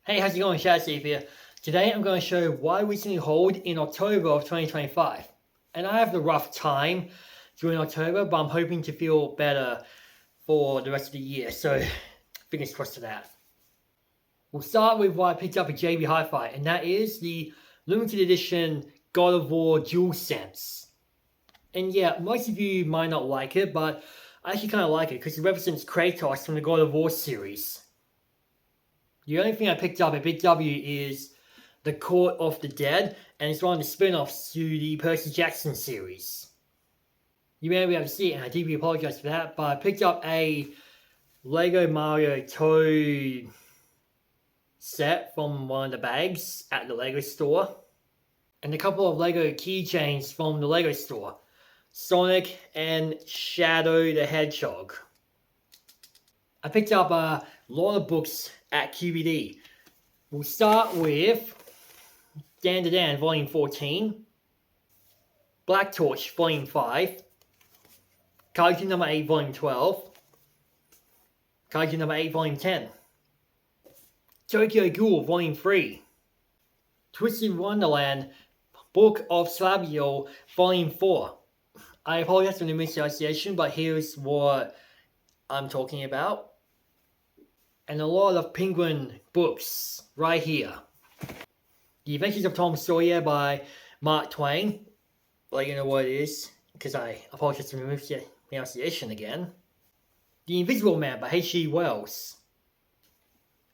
Hey, how's it going? Shad Steve here. Today I'm going to show you what I recently hauled in October of 2025. And I have a rough time during October, but I'm hoping to feel better for the rest of the year. So, fingers crossed to that. We'll start with what I picked up at JB Hi-Fi, and that is the limited edition God of War DualSense. And yeah, most of you might not like it, but I actually kind of like it because it represents Kratos from the God of War series. The only thing I picked up at Big W is The Court of the Dead, and it's one of the spin-offs to the Percy Jackson series. You may be able to see it, and I deeply apologize for that, but I picked up a Lego Mario toy set from one of the bags at the Lego store, and a couple of Lego keychains from the Lego store, Sonic and Shadow the Hedgehog. I picked up a lot of books at QBD. We'll start with Dan to Dan, Volume 14, Black Torch, Volume 5, Kaiju number 8, Volume 12, Kaiju number 8, Volume 10, Tokyo Ghoul, Volume 3, Twisted Wonderland, Book of Slaviel, Volume 4. I apologize for the mispronunciation, but here's what I'm talking about. And a lot of Penguin books right here. The Adventures of Tom Sawyer by Mark Twain. Let you know what it is, because I apologize for the mispronunciation again. The Invisible Man by H.G. Wells.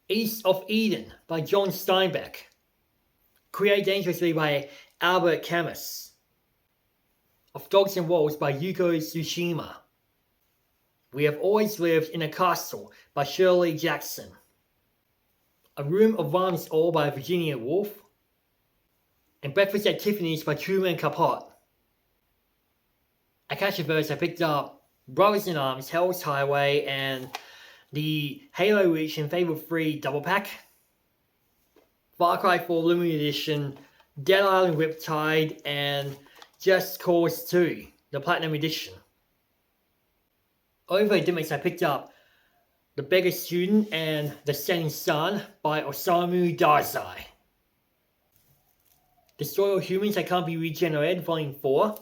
East of Eden by John Steinbeck. Create Dangerously by Albert Camus. Of Dogs and Wolves by Yuko Tsushima. We Have Always Lived in a Castle by Shirley Jackson. A Room of Varmints All by Virginia Woolf. And Breakfast at Tiffany's by Truman Capote. At Catch-A-Verse I picked up Brothers in Arms, Hell's Highway, and the Halo Reach and Fable 3 double pack. Far Cry 4 Limited Edition, Dead Island Riptide, and Just Cause 2, the Platinum Edition. Over at Dimmicks I picked up The Beggar Student and The Setting Sun by Osamu Dazai. Destroy All Humans That Can't Be Regenerated, Volume 4.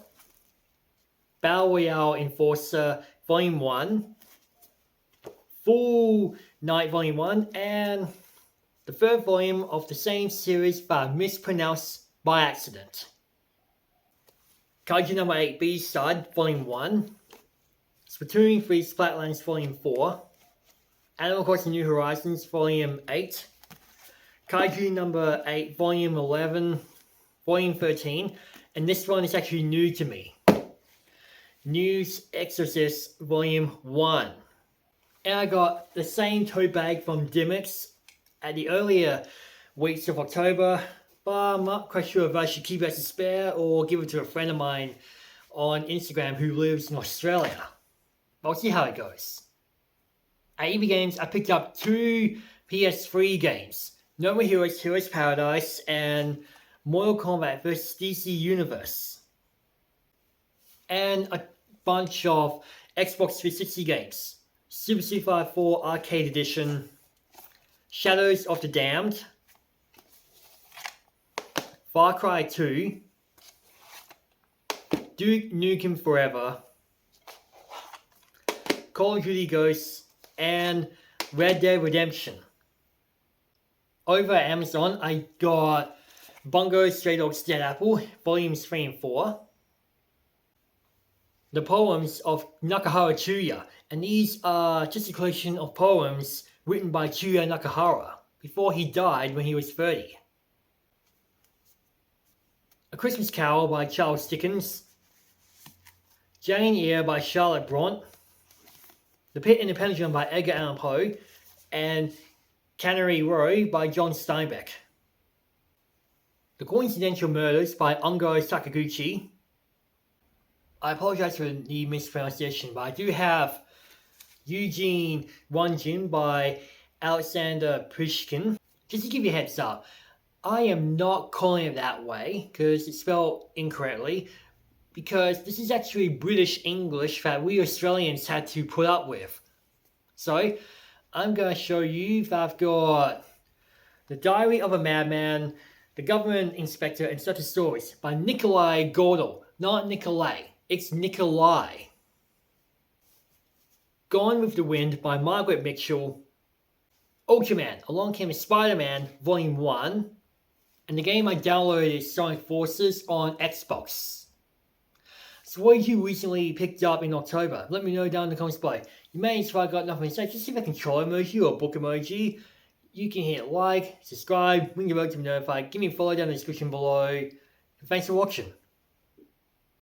Battle Royale Enforcer, Volume 1. Full Night, Volume 1. And the third volume of the same series but mispronounced by accident. Kaiju number 8, B-Side, Volume 1. Splatoon 3 Splatlands Volume 4, Animal Crossing New Horizons Volume 8, Kaiju number 8 Volume 11, Volume 13, and this one is actually new to me. News Exorcist Volume 1. And I got the same tote bag from Dimmicks at the earlier weeks of October, but I'm not quite sure if I should keep it as a spare or give it to a friend of mine on Instagram who lives in Australia. I'll see how it goes. At EB Games, I picked up 2 PS3 games. No More Heroes, Heroes Paradise, and Mortal Kombat vs. DC Universe. And a bunch of Xbox 360 games. Super Street Fighter 4 Arcade Edition, Shadows of the Damned, Far Cry 2, Duke Nukem Forever, Call of Duty Ghosts, and Red Dead Redemption. Over at Amazon, I got Bungo Stray Dogs Dead Apple, Volumes 3 and 4. The Poems of Nakahara Chuya, and these are just a collection of poems written by Chuya Nakahara before he died when he was 30. A Christmas Carol by Charles Dickens. Jane Eyre by Charlotte Brontë. The Pit and the Pendulum by Edgar Allan Poe, and Cannery Row by John Steinbeck. The Coincidental Murders by Ungo Sakaguchi. I apologize for the mispronunciation, but I do have Eugene Onjin by Alexander Pushkin. Just to give you a heads up, I am not calling it that way because it's spelled incorrectly, because this is actually British English that we Australians had to put up with. So, I'm going to show you that I've got The Diary of a Madman, The Government Inspector and Such Stories by Nikolai Gordel. Not Nikolai, it's Nikolai. Gone with the Wind by Margaret Mitchell. Ultraman, Along Came Spider-Man, Volume 1. And the game I downloaded is Sonic Forces on Xbox. So what did you recently picked up in October? Let me know down in the comments below. You may if I got nothing to say, just see if a control emoji or a book emoji. You can hit like, subscribe, ring the bell to be notified, give me a follow down in the description below. And thanks for watching.